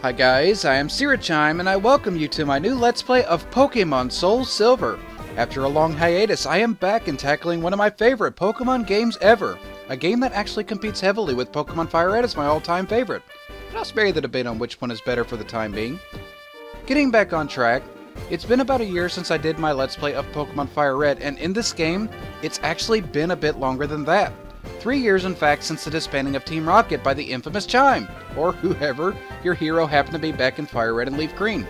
Hi guys, I am Chime and I welcome you to my new Let's Play of Pokemon SoulSilver. After a long hiatus, I am back and tackling one of my favorite Pokemon games ever. A game that actually competes heavily with Pokemon Fire Red as my all-time favorite. But I'll spare you the debate on which one is better for the time being. Getting back on track, it's been about a year since I did my Let's Play of Pokemon Fire Red, and in this game, it's actually been a bit longer than that. 3 years, in fact, since the disbanding of Team Rocket by the infamous Chime, or whoever your hero happened to be back in Fire Red and Leaf Green.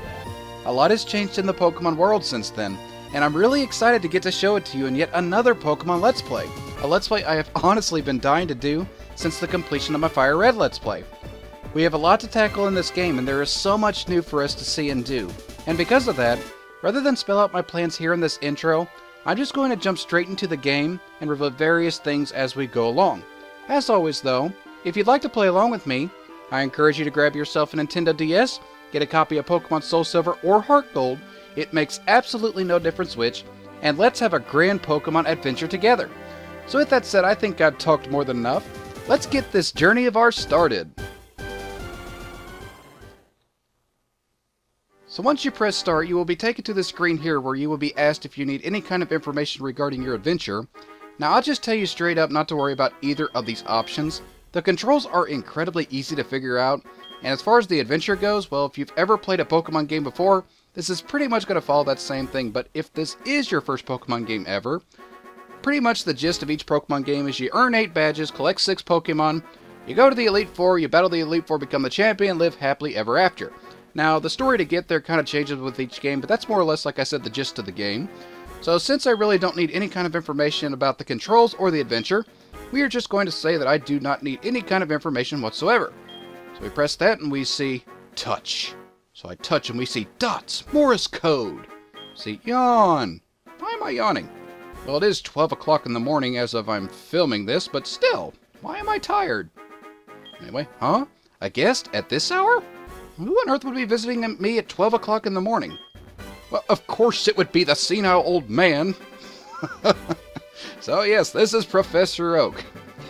A lot has changed in the Pokemon world since then, and I'm really excited to get to show it to you in yet another Pokemon Let's Play. A Let's Play I have honestly been dying to do since the completion of my Fire Red Let's Play. We have a lot to tackle in this game, and there is so much new for us to see and do. And because of that, rather than spell out my plans here in this intro, I'm just going to jump straight into the game and reveal various things as we go along. As always though, if you'd like to play along with me, I encourage you to grab yourself a Nintendo DS, get a copy of Pokemon SoulSilver or Heart Gold, it makes absolutely no difference which, and let's have a grand Pokemon adventure together. So with that said, I think I've talked more than enough. Let's get this journey of ours started. So once you press start, you will be taken to the screen here where you will be asked if you need any kind of information regarding your adventure. Now I'll just tell you straight up not to worry about either of these options. The controls are incredibly easy to figure out, and as far as the adventure goes, well, if you've ever played a Pokemon game before, this is pretty much going to follow that same thing. But if this is your first Pokemon game ever, pretty much the gist of each Pokemon game is you earn 8 badges, collect 6 Pokemon, you go to the Elite Four, you battle the Elite Four, become the champion, live happily ever after. Now, the story to get there kind of changes with each game, but that's more or less, like I said, the gist of the game. So since I really don't need any kind of information about the controls or the adventure, we are just going to say that I do not need any kind of information whatsoever. So we press that and we see touch. So I touch and we see dots, Morse code. See, yawn. Why am I yawning? Well, it is 12 o'clock in the morning as of I'm filming this, but still, why am I tired? Anyway, huh? A guest at this hour? Who on earth would be visiting me at 12 o'clock in the morning? Well, of course it would be the senile old man. So yes, this is Professor Oak.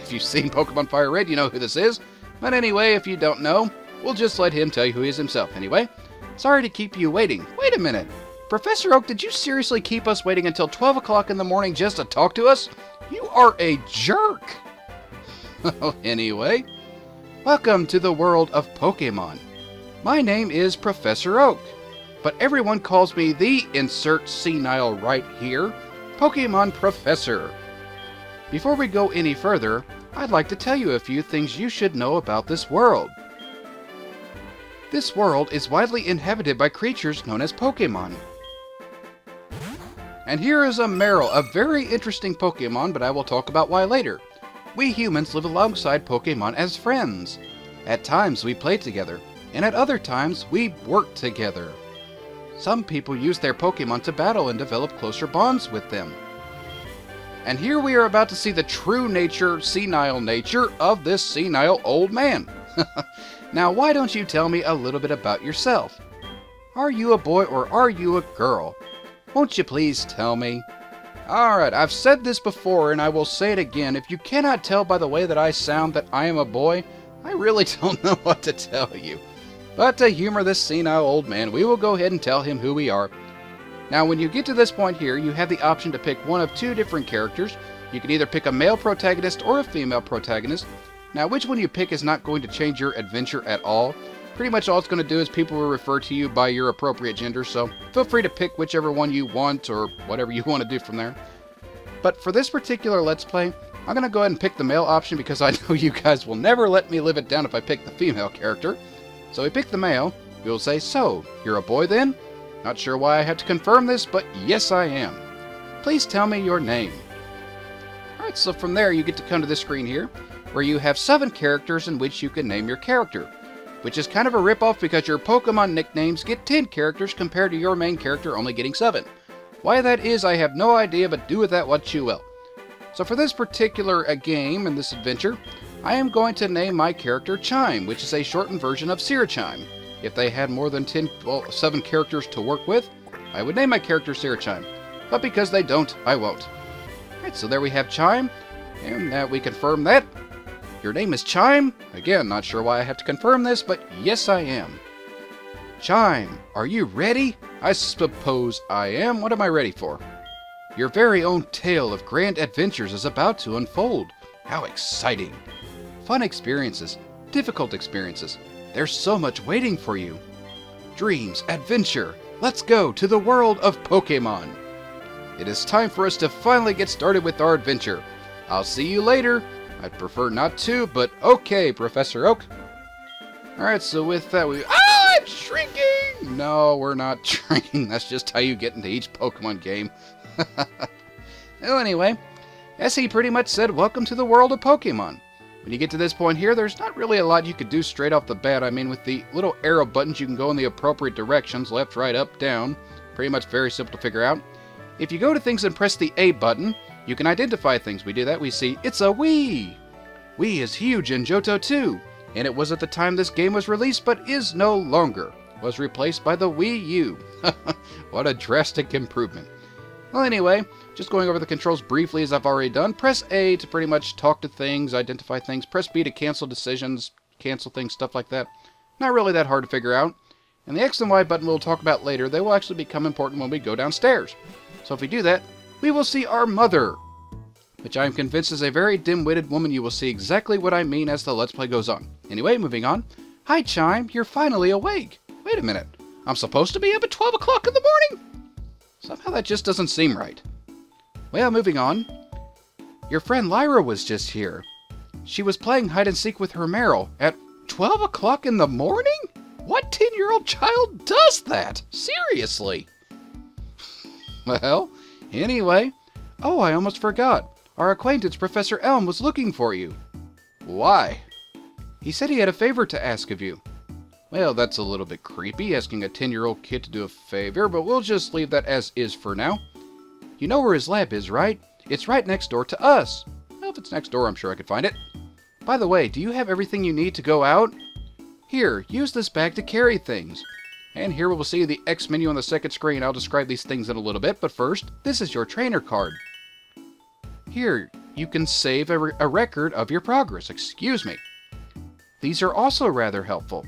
If you've seen Pokemon Fire Red, you know who this is. But anyway, if you don't know, we'll just let him tell you who he is himself. Anyway, sorry to keep you waiting. Wait a minute. Professor Oak, did you seriously keep us waiting until 12 o'clock in the morning just to talk to us? You are a jerk. Well, anyway, welcome to the world of Pokemon. My name is Professor Oak, but everyone calls me the insert senile right here, Pokemon Professor. Before we go any further, I'd like to tell you a few things you should know about this world. This world is widely inhabited by creatures known as Pokemon. And here is a Meryl, a very interesting Pokemon, but I will talk about why later. We humans live alongside Pokemon as friends. At times we play together, and at other times, we work together. Some people use their Pokemon to battle and develop closer bonds with them. And here we are about to see the true nature, senile nature, of this senile old man. Now, why don't you tell me a little bit about yourself? Are you a boy or are you a girl? Won't you please tell me? Alright, I've said this before and I will say it again. If you cannot tell by the way that I sound that I am a boy, I really don't know what to tell you. But to humor this senile old man, we will go ahead and tell him who we are. Now, when you get to this point here, you have the option to pick one of 2 different characters. You can either pick a male protagonist or a female protagonist. Now, which one you pick is not going to change your adventure at all. Pretty much all it's going to do is people will refer to you by your appropriate gender, so feel free to pick whichever one you want or whatever you want to do from there. But for this particular Let's Play, I'm going to go ahead and pick the male option because I know you guys will never let me live it down if I pick the female character. So we pick the male. We will say, so, you're a boy then? Not sure why I have to confirm this, but yes I am. Please tell me your name. Alright, so from there you get to come to this screen here, where you have 7 characters in which you can name your character. Which is kind of a ripoff because your Pokemon nicknames get 10 characters compared to your main character only getting 7. Why that is, I have no idea, but do with that what you will. So for this particular game and this adventure, I am going to name my character Chime, which is a shortened version of Chime. If they had more than 7 characters to work with, I would name my character Chime. But because they don't, I won't. Alright, so there we have Chime, and we confirm that. Your name is Chime? Again, not sure why I have to confirm this, but yes I am. Chime, are you ready? I suppose I am. What am I ready for? Your very own tale of grand adventures is about to unfold. How exciting! Fun experiences, difficult experiences. There's so much waiting for you. Dreams, adventure. Let's go to the world of Pokemon. It is time for us to finally get started with our adventure. I'll see you later. I'd prefer not to, but okay, Professor Oak. Alright, so with that I'm shrinking! No, we're not shrinking. That's just how you get into each Pokemon game. Well, anyway, as he pretty much said, welcome to the world of Pokemon. When you get to this point here, there's not really a lot you could do straight off the bat. I mean, with the little arrow buttons, you can go in the appropriate directions, left, right, up, down. Pretty much very simple to figure out. If you go to things and press the A button, you can identify things. We do that, we see, it's a Wii! Wii is huge in Johto too, and it was at the time this game was released, but is no longer. Was replaced by the Wii U. What a drastic improvement. Well, anyway, just going over the controls briefly as I've already done. Press A to pretty much talk to things, identify things. Press B to cancel decisions, cancel things, stuff like that. Not really that hard to figure out. And the X and Y button we'll talk about later. They will actually become important when we go downstairs. So if we do that, we will see our mother, which I am convinced is a very dim-witted woman. You will see exactly what I mean as the Let's Play goes on. Anyway, moving on. Hi, Chime. You're finally awake. Wait a minute. I'm supposed to be up at 12 o'clock in the morning? Somehow that just doesn't seem right. Well, moving on. Your friend Lyra was just here. She was playing hide-and-seek with her Meryl at 12 o'clock in the morning? What 10-year-old child does that? Seriously? Well, anyway. Oh, I almost forgot. Our acquaintance, Professor Elm, was looking for you. Why? He said he had a favor to ask of you. Well, that's a little bit creepy, asking a 10-year-old kid to do a favor, but we'll just leave that as is for now. You know where his lab is, right? It's right next door to us. Well, if it's next door, I'm sure I could find it. By the way, do you have everything you need to go out? Here, use this bag to carry things. And here we will see the X menu on the second screen. I'll describe these things in a little bit, but first, this is your trainer card. Here, you can save a record of your progress. Excuse me. These are also rather helpful.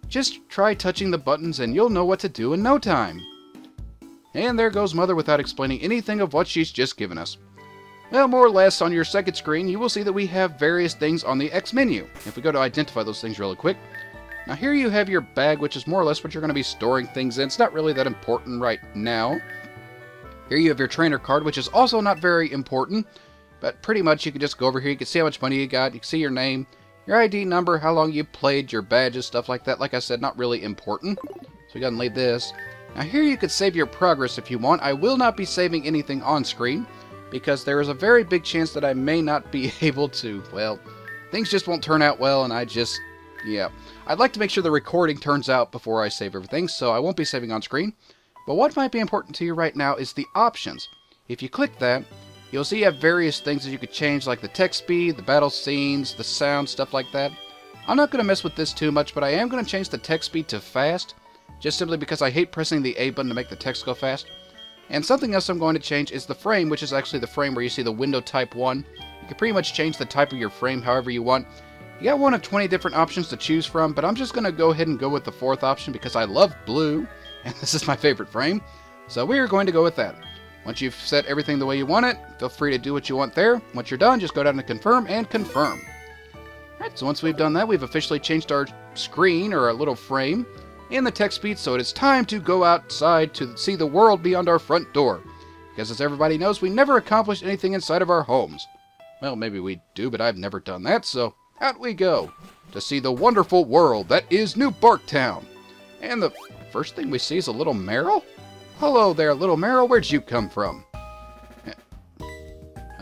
Just try touching the buttons and you'll know what to do in no time. And there goes Mother without explaining anything of what she's just given us. Well, more or less on your second screen, you will see that we have various things on the X menu. If we go to identify those things really quick. Now here you have your bag, which is more or less what you're going to be storing things in. It's not really that important right now. Here you have your trainer card, which is also not very important. But pretty much you can just go over here, you can see how much money you got, you can see your name, your ID number, how long you played, your badges, stuff like that. Like I said, not really important. So we got to lay this. Now here you could save your progress if you want. I will not be saving anything on screen because there is a very big chance that I may not be able to. Well, things just won't turn out well and yeah. I'd like to make sure the recording turns out before I save everything, so I won't be saving on screen. But what might be important to you right now is the options. If you click that, you'll see you have various things that you could change, like the text speed, the battle scenes, the sound, stuff like that. I'm not going to mess with this too much, but I am going to change the text speed to fast, just simply because I hate pressing the A button to make the text go fast. And something else I'm going to change is the frame, which is actually the frame where you see the window type 1. You can pretty much change the type of your frame however you want. You got one of 20 different options to choose from, but I'm just going to go ahead and go with the fourth option because I love blue, and this is my favorite frame. So we are going to go with that. Once you've set everything the way you want it, feel free to do what you want there. Once you're done, just go down to confirm and confirm. Alright, so once we've done that, we've officially changed our screen, or our little frame, and the text speed, so it is time to go outside to see the world beyond our front door. Because as everybody knows, we never accomplish anything inside of our homes. Well, maybe we do, but I've never done that, so out we go to see the wonderful world that is New Barktown. And the first thing we see is a little Meryl? Hello there, little Meryl, where'd you come from?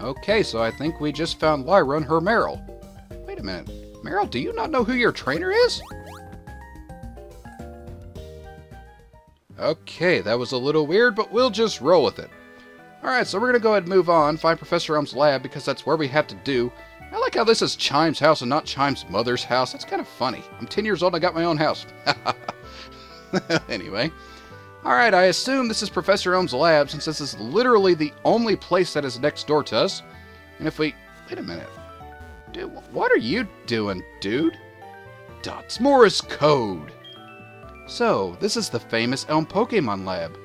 Okay, so I think we just found Lyra and her Meryl. Wait a minute, Meryl, do you not know who your trainer is? Okay, that was a little weird, but we'll just roll with it. Alright, so we're going to go ahead and move on, find Professor Elm's lab, because that's where we have to do. I like how this is Chime's house and not Chime's mother's house. That's kind of funny. I'm 10 years old and I got my own house. Anyway. Alright, I assume this is Professor Elm's lab, since this is literally the only place that is next door to us. And if we... Wait a minute. Dude, what are you doing, dude? Dots Morse code. So, this is the famous Elm Pokemon Lab.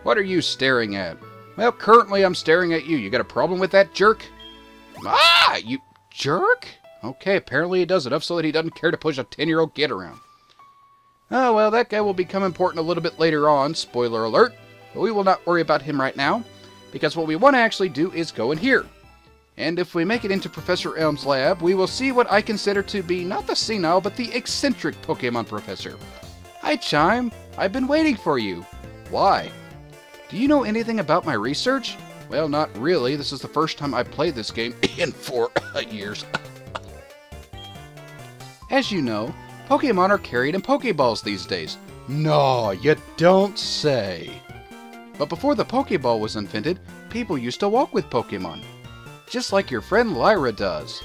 What are you staring at? Well, currently I'm staring at you. You got a problem with that, jerk? Ah, you jerk? Okay, apparently he does enough so that he doesn't care to push a 10-year-old kid around. Oh, well, that guy will become important a little bit later on, spoiler alert. But we will not worry about him right now, because what we want to actually do is go in here. And if we make it into Professor Elm's lab, we will see what I consider to be not the senile, but the eccentric Pokemon Professor. Hi, Chime. I've been waiting for you. Why? Do you know anything about my research? Well, not really. This is the first time I've played this game in 4 years. As you know, Pokemon are carried in Pokeballs these days. No, you don't say. But before the Pokeball was invented, people used to walk with Pokemon. Just like your friend Lyra does.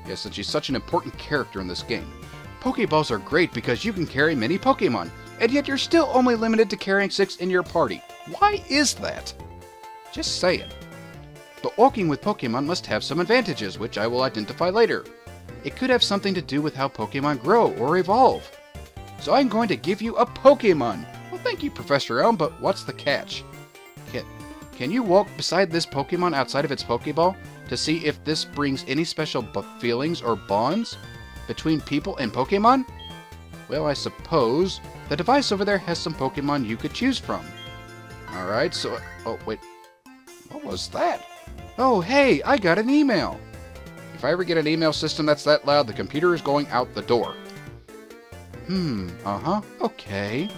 Yes, and she's such an important character in this game. Pokeballs are great because you can carry many Pokemon, and yet you're still only limited to carrying 6 in your party. Why is that? Just saying. But walking with Pokemon must have some advantages, which I will identify later. It could have something to do with how Pokemon grow or evolve. So I'm going to give you a Pokemon. Well, thank you, Professor Elm, but what's the catch? Can you walk beside this Pokemon outside of its Pokeball to see if this brings any special feelings or bonds between people and Pokemon? Well, I suppose the device over there has some Pokemon you could choose from. Alright, so... Oh, wait. What was that? Oh, hey, I got an email. If I ever get an email system that's that loud, the computer is going out the door. Okay.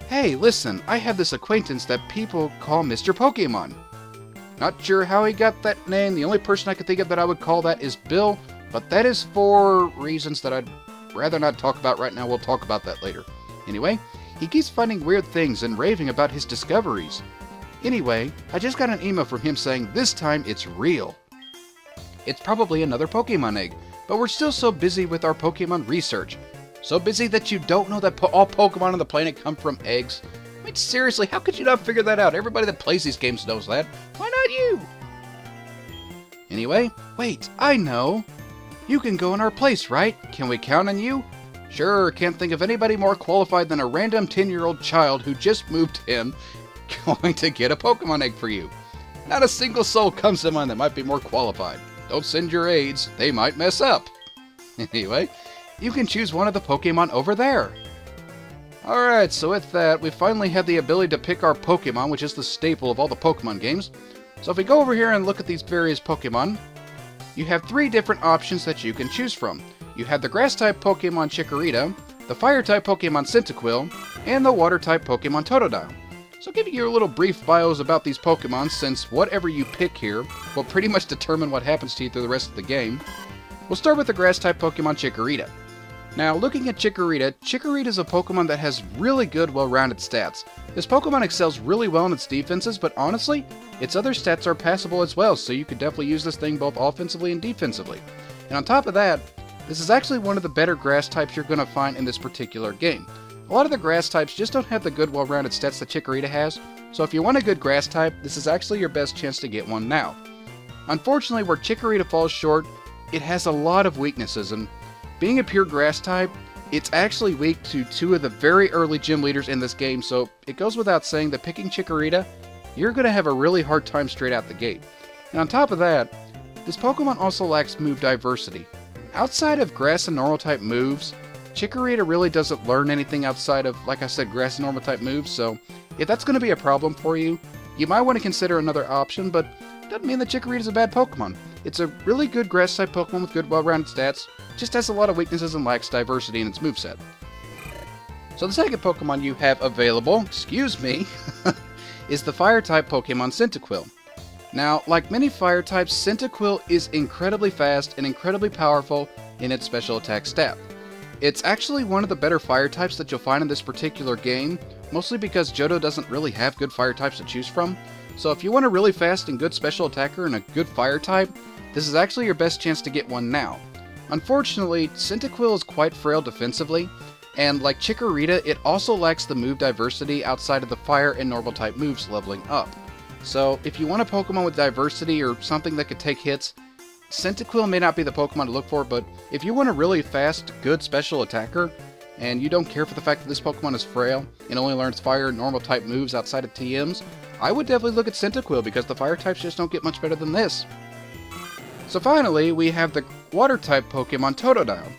Hey, listen, I have this acquaintance that people call Mr. Pokemon. Not sure how he got that name. The only person I could think of that I would call that is Bill, but that is for reasons that I'd rather not talk about right now. We'll talk about that later. Anyway, he keeps finding weird things and raving about his discoveries. Anyway, I just got an email from him saying this time it's real. It's probably another Pokemon egg, but we're still so busy with our Pokemon research. So busy that you don't know that all Pokemon on the planet come from eggs? I mean, seriously, how could you not figure that out? Everybody that plays these games knows that. Why not you? Anyway, wait, I know. You can go in our place, right? Can we count on you? Sure, can't think of anybody more qualified than a random 10-year-old child who just moved in going to get a Pokemon egg for you. Not a single soul comes to mind that might be more qualified. Don't send your aides, they might mess up. Anyway, you can choose one of the Pokemon over there. Alright, so with that, we finally have the ability to pick our Pokemon, which is the staple of all the Pokemon games. So if we go over here and look at these various Pokemon, you have 3 different options that you can choose from. You have the Grass-type Pokemon Chikorita, the Fire-type Pokemon Cyndaquil, and the Water-type Pokemon Totodile. So giving you a little brief bios about these Pokemon, since whatever you pick here will pretty much determine what happens to you through the rest of the game. We'll start with the Grass-type Pokemon Chikorita. Now, looking at Chikorita, Chikorita is a Pokemon that has really good, well-rounded stats. This Pokemon excels really well in its defenses, but honestly, its other stats are passable as well, so you could definitely use this thing both offensively and defensively. And on top of that, this is actually one of the better grass types you're going to find in this particular game. A lot of the grass types just don't have the good, well-rounded stats that Chikorita has, so if you want a good grass type, this is actually your best chance to get one now. Unfortunately, where Chikorita falls short, it has a lot of weaknesses, and being a pure grass type, it's actually weak to 2 of the very early gym leaders in this game, so it goes without saying that picking Chikorita, you're going to have a really hard time straight out the gate. And on top of that, this Pokemon also lacks move diversity. Outside of grass and normal type moves, Chikorita really doesn't learn anything outside of, like I said, grass and normal type moves, so if that's going to be a problem for you, you might want to consider another option, but it doesn't mean that Chikorita is a bad Pokemon. It's a really good grass type Pokemon with good, well-rounded stats, just has a lot of weaknesses and lacks diversity in its moveset. So the second Pokemon you have available, is the Fire-type Pokemon Cyndaquil. Now, like many Fire types, Cyndaquil is incredibly fast and incredibly powerful in its special attack stat. It's actually one of the better Fire types that you'll find in this particular game, mostly because Johto doesn't really have good Fire types to choose from. So if you want a really fast and good special attacker and a good Fire type, this is actually your best chance to get one now. Unfortunately, Cyndaquil is quite frail defensively, and like Chikorita, it also lacks the move diversity outside of the Fire and normal type moves leveling up. So if you want a Pokemon with diversity or something that could take hits, Cyndaquil may not be the Pokemon to look for, but if you want a really fast, good special attacker, and you don't care for the fact that this Pokemon is frail and only learns fire and normal type moves outside of TMs, I would definitely look at Cyndaquil because the fire types just don't get much better than this. So finally, we have the water type Pokemon Totodile.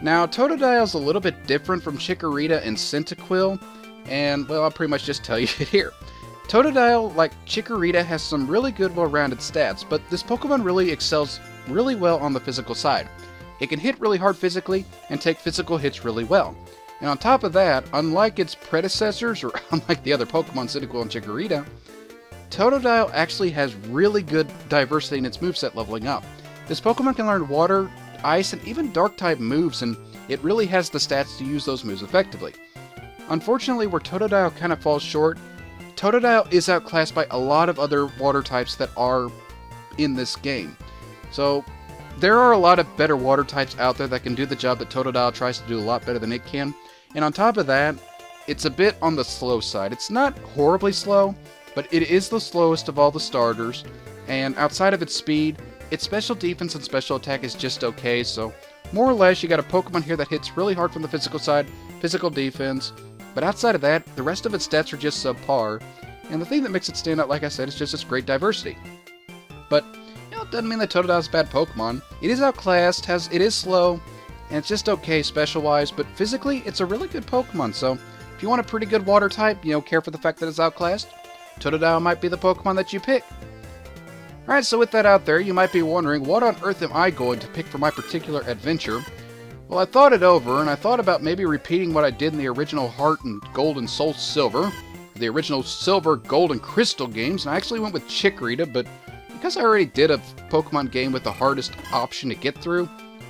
Now, Totodile is a little bit different from Chikorita and Cyndaquil, and well, I'll pretty much just tell you it here. Totodile, like Chikorita, has some really good well-rounded stats, but this Pokemon really excels really well on the physical side. It can hit really hard physically and take physical hits really well. And on top of that, unlike its predecessors, or unlike the other Pokemon, Cyndaquil and Chikorita, Totodile actually has really good diversity in its moveset leveling up. This Pokemon can learn water, ice, and even dark-type moves, and it really has the stats to use those moves effectively. Unfortunately, where Totodile kind of falls short, Totodile is outclassed by a lot of other water types that are in this game. So, there are a lot of better water types out there that can do the job that Totodile tries to do a lot better than it can. And on top of that, it's a bit on the slow side. It's not horribly slow, but it is the slowest of all the starters. And outside of its speed, its special defense and special attack is just okay. So, more or less, you got a Pokemon here that hits really hard from the physical side, physical defense. But outside of that, the rest of its stats are just subpar. And the thing that makes it stand out, like I said, is just its great diversity. But, you know, it doesn't mean that Totodile's a bad Pokemon. It is outclassed, it is slow, and it's just okay special-wise, but physically, it's a really good Pokemon. So, if you want a pretty good water type, you know, care for the fact that it's outclassed, Totodile might be the Pokemon that you pick. Alright, so with that out there, you might be wondering, what on earth am I going to pick for my particular adventure? Well, I thought it over, and I thought about maybe repeating what I did in the original Heart and Gold and SoulSilver, the original Silver, Gold, and Crystal games, and I actually went with Chikorita, but because I already did a Pokemon game with the hardest option to get through,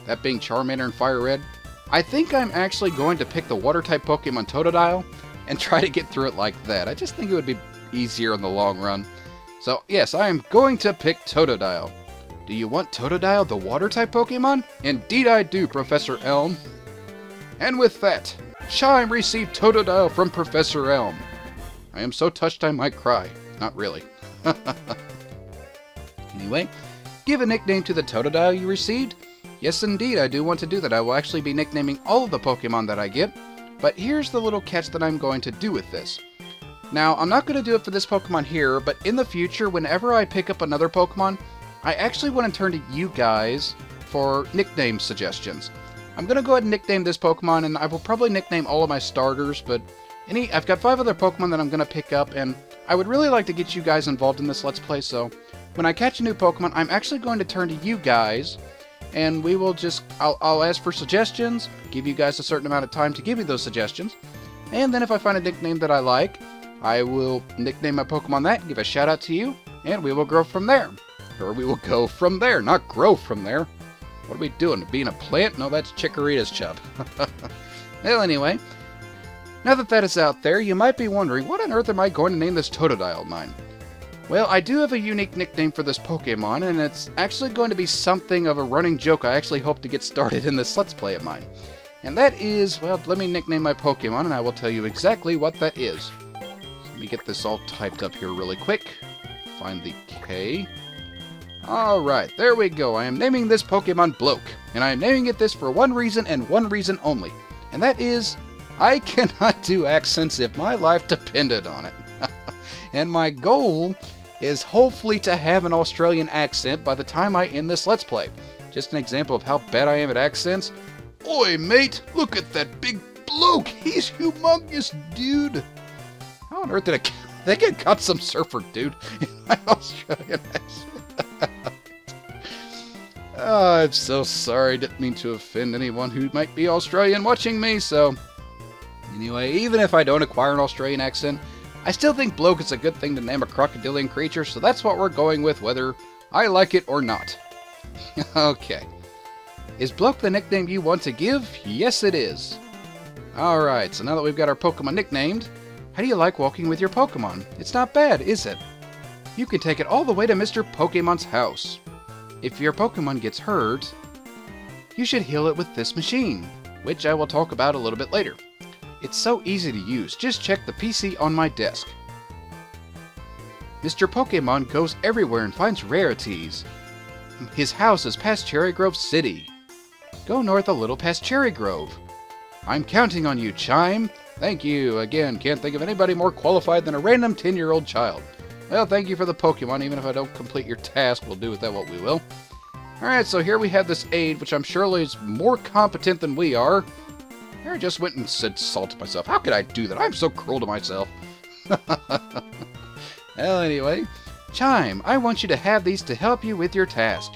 that being Charmander and Fire Red, I think I'm actually going to pick the Water-type Pokemon Totodile and try to get through it like that. I just think it would be easier in the long run. So, yes, I am going to pick Totodile. Do you want Totodile, the Water-type Pokemon? Indeed I do, Professor Elm. And with that, Chime received Totodile from Professor Elm. I am so touched I might cry. Not really. Anyway, give a nickname to the Totodile you received. Yes, indeed, I do want to do that. I will actually be nicknaming all of the Pokemon that I get. But here's the little catch that I'm going to do with this. Now, I'm not going to do it for this Pokemon here, but in the future, whenever I pick up another Pokemon, I actually want to turn to you guys for nickname suggestions. I'm going to go ahead and nickname this Pokemon, and I will probably nickname all of my starters, but I've got 5 other Pokemon that I'm going to pick up, and I would really like to get you guys involved in this Let's Play, so when I catch a new Pokemon, I'm actually going to turn to you guys, and we will just, I'll ask for suggestions, give you guys a certain amount of time to give me those suggestions, and then if I find a nickname that I like, I will nickname my Pokemon that, give a shout out to you, and we will grow from there. Or we will go from there, not grow from there. What are we doing? Being a plant? No, that's Chikorita's chub. Well, anyway, now that that is out there, you might be wondering, what on earth am I going to name this Totodile of mine? Well, I do have a unique nickname for this Pokemon, and it's actually going to be something of a running joke I actually hope to get started in this Let's Play of mine. And that is, well, let me nickname my Pokemon, and I will tell you exactly what that is. So let me get this all typed up here really quick. Find the K. Alright, there we go. I am naming this Pokemon Bloke, and I am naming it this for one reason and one reason only. And that is, I cannot do accents if my life depended on it. And my goal is hopefully to have an Australian accent by the time I end this Let's Play. Just an example of how bad I am at accents. Oi, mate, look at that big bloke. He's humongous, dude. How on earth did I think I got some surfer dude in my Australian accent? Oh, I'm so sorry. Didn't mean to offend anyone who might be Australian watching me, so... Anyway, even if I don't acquire an Australian accent, I still think bloke is a good thing to name a crocodilian creature, so that's what we're going with, whether I like it or not. Okay. Is bloke the nickname you want to give? Yes, it is. Alright, so now that we've got our Pokemon nicknamed, how do you like walking with your Pokemon? It's not bad, is it? You can take it all the way to Mr. Pokemon's house. If your Pokemon gets hurt, you should heal it with this machine, which I will talk about a little bit later. It's so easy to use, just check the PC on my desk. Mr. Pokemon goes everywhere and finds rarities. His house is past Cherry Grove City. Go north a little past Cherry Grove. I'm counting on you, Chime. Thank you. Again, can't think of anybody more qualified than a random 10-year-old child. Well, thank you for the Pokemon. Even if I don't complete your task, we'll do with that what we will. Alright, so here we have this aide, which I'm sure is more competent than we are. I just went and said salt to myself. How could I do that? I'm so cruel to myself. Well, anyway. Chime, I want you to have these to help you with your task.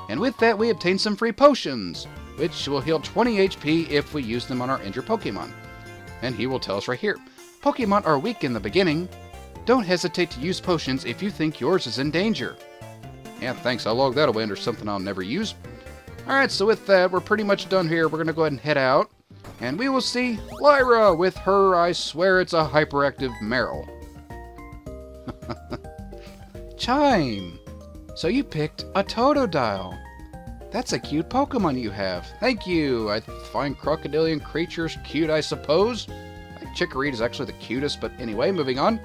And with that, we obtain some free potions, which will heal 20 HP if we use them on our injured Pokemon. And he will tell us right here. Pokemon are weak in the beginning. Don't hesitate to use potions if you think yours is in danger. Yeah, thanks. I'll log that away under something I'll never use. Alright, so with that, we're pretty much done here. We're going to go ahead and head out. And we will see Lyra with her, I swear it's a hyperactive Meryl. Chime! So you picked a Totodile. That's a cute Pokemon you have. Thank you. I find crocodilian creatures cute, I suppose. I think Chikorita is actually the cutest, but anyway, moving on.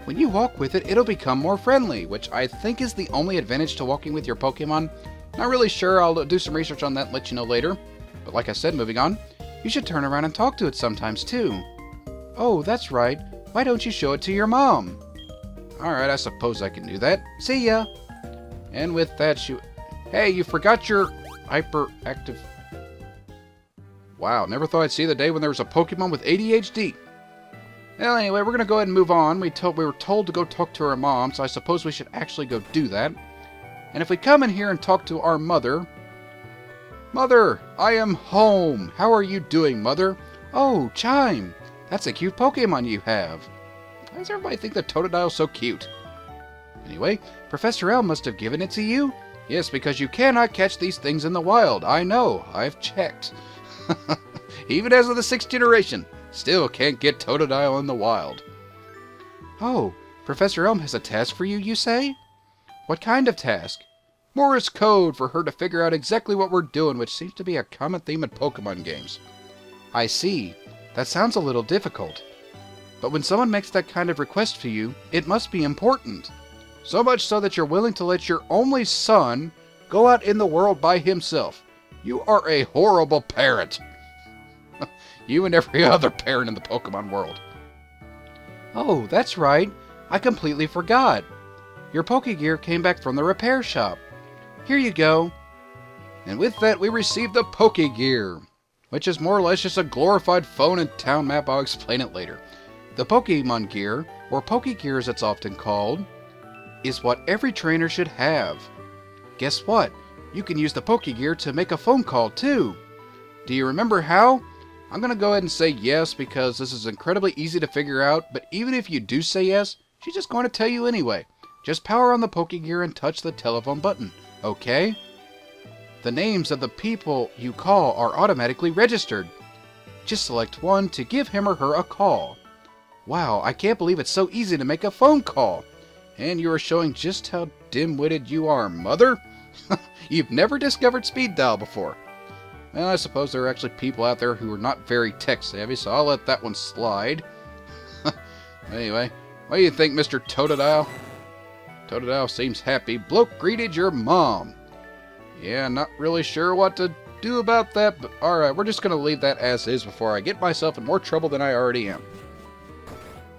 When you walk with it, it'll become more friendly, which I think is the only advantage to walking with your Pokemon. Not really sure. I'll do some research on that and let you know later. But like I said, moving on, you should turn around and talk to it sometimes, too. Oh, that's right. Why don't you show it to your mom? Alright, I suppose I can do that. See ya! And with that, Hey, you forgot your hyperactive... Wow, never thought I'd see the day when there was a Pokemon with ADHD. Well, anyway, we're going to go ahead and move on. We were told to go talk to our mom, so I suppose we should actually go do that. And if we come in here and talk to our mother... Mother, I am home. How are you doing, Mother? Oh, Chime. That's a cute Pokemon you have. Why does everybody think the Totodile's so cute? Anyway, Professor L must have given it to you? Yes, because you cannot catch these things in the wild. I know. I've checked. Even as of the 6th generation, still can't get Totodile in the wild. Oh, Professor Elm has a task for you, you say? What kind of task? Morse code for her to figure out exactly what we're doing, which seems to be a common theme in Pokemon games. I see. That sounds a little difficult. But when someone makes that kind of request for you, it must be important. So much so that you're willing to let your only son go out in the world by himself. You are a horrible parent. You and every other parent in the Pokemon world. Oh, that's right. I completely forgot. Your Pokegear came back from the repair shop. Here you go. And with that, we received the Pokegear, which is more or less just a glorified phone and town map. I'll explain it later. The Pokemon Gear, or Pokegear as it's often called, is what every trainer should have. Guess what? You can use the Pokegear to make a phone call too. Do you remember how? I'm going to go ahead and say yes because this is incredibly easy to figure out, but even if you do say yes, she's just going to tell you anyway. Just power on the Pokegear and touch the telephone button, okay? The names of the people you call are automatically registered. Just select one to give him or her a call. Wow, I can't believe it's so easy to make a phone call. And you are showing just how dim-witted you are, Mother. You've never discovered speed dial before. Well, I suppose there are actually people out there who are not very tech-savvy, so I'll let that one slide. Anyway, what do you think, Mr. Totodile? Totodile seems happy. Bloke greeted your mom. Yeah, not really sure what to do about that, but alright, we're just going to leave that as is before I get myself in more trouble than I already am.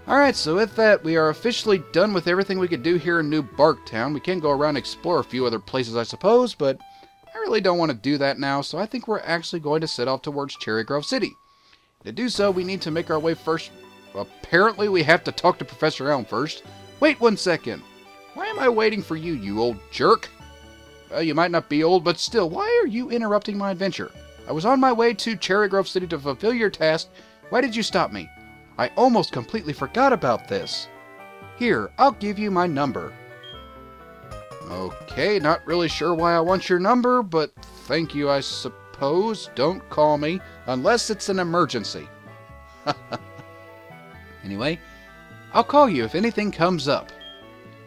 Alright, so with that, we are officially done with everything we could do here in New Barktown. We can go around and explore a few other places, I suppose, but I really don't want to do that now, so I think we're actually going to set off towards Cherry Grove City. To do so, we need to make our way first. Apparently, we have to talk to Professor Elm first. Wait 1 second. Why am I waiting for you, you old jerk? Well, you might not be old, but still, why are you interrupting my adventure? I was on my way to Cherry Grove City to fulfill your task. Why did you stop me? I almost completely forgot about this. Here, I'll give you my number. Okay, not really sure why I want your number, but thank you, I suppose. Don't call me, unless it's an emergency. Anyway, I'll call you if anything comes up.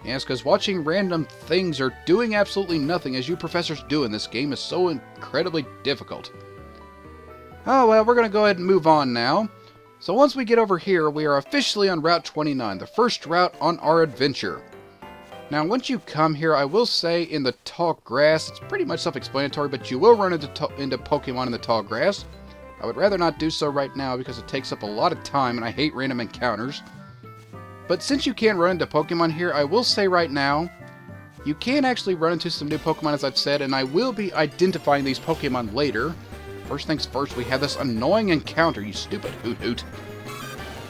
Yes, because watching random things or doing absolutely nothing as you professors do in this game is so incredibly difficult. Oh well, we're going to go ahead and move on now. So once we get over here, we are officially on Route 29, the first route on our adventure. Now, once you come here, I will say in the tall grass, it's pretty much self-explanatory, but you will run into Pokemon in the tall grass. I would rather not do so right now because it takes up a lot of time and I hate random encounters. But since you can run into Pokemon here, I will say right now, you can actually run into some new Pokemon, as I've said, and I will be identifying these Pokemon later. First things first, we have this annoying encounter, you stupid hoot-hoot.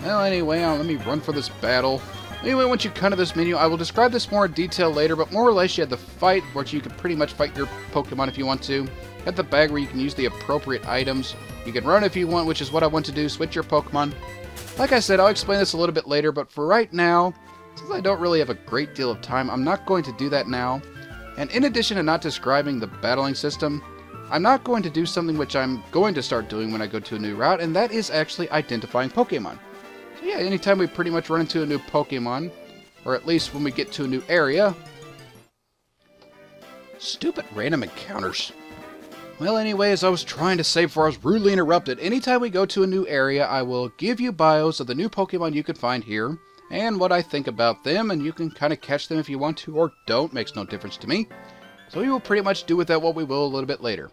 Well, anyway, let me run for this battle. Anyway, once you come to this menu, I will describe this more in detail later, but more or less you have the fight, where you can pretty much fight your Pokemon if you want to. You have the bag where you can use the appropriate items. You can run if you want, which is what I want to do, switch your Pokemon. Like I said, I'll explain this a little bit later, but for right now, since I don't really have a great deal of time, I'm not going to do that now. And in addition to not describing the battling system, I'm not going to do something which I'm going to start doing when I go to a new route, and that is actually identifying Pokemon. So yeah, anytime we pretty much run into a new Pokemon, or at least when we get to a new area... Stupid random encounters. Well, anyway, as I was trying to say before I was rudely interrupted, anytime we go to a new area, I will give you bios of the new Pokemon you can find here, and what I think about them, and you can kind of catch them if you want to, or don't, makes no difference to me. So we will pretty much do with that what we will a little bit later.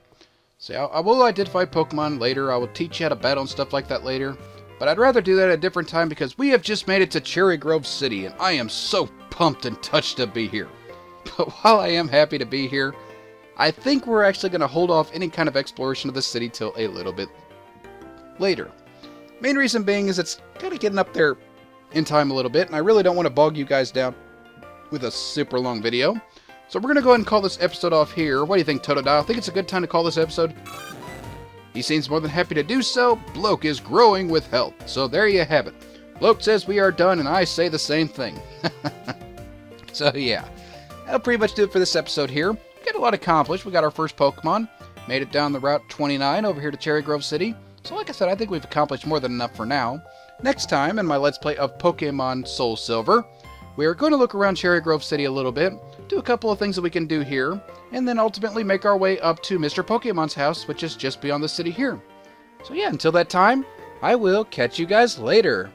So I will identify Pokemon later, I will teach you how to battle and stuff like that later, but I'd rather do that at a different time because we have just made it to Cherry Grove City, and I am so pumped and touched to be here. But while I am happy to be here, I think we're actually going to hold off any kind of exploration of the city till a little bit later. Main reason being is it's kind of getting up there in time a little bit, and I really don't want to bog you guys down with a super long video. So we're going to go ahead and call this episode off here. What do you think, Totodile? I think it's a good time to call this episode. He seems more than happy to do so. Bloke is growing with health. So there you have it. Bloke says we are done, and I say the same thing. So yeah, that'll pretty much do it for this episode here. Got a lot accomplished. We got our first Pokemon. Made it down the Route 29 over here to Cherry Grove City. So like I said, I think we've accomplished more than enough for now. Next time in my Let's Play of Pokemon SoulSilver, we are going to look around Cherry Grove City a little bit, do a couple of things that we can do here, and then ultimately make our way up to Mr. Pokemon's house, which is just beyond the city here. So yeah, until that time, I will catch you guys later.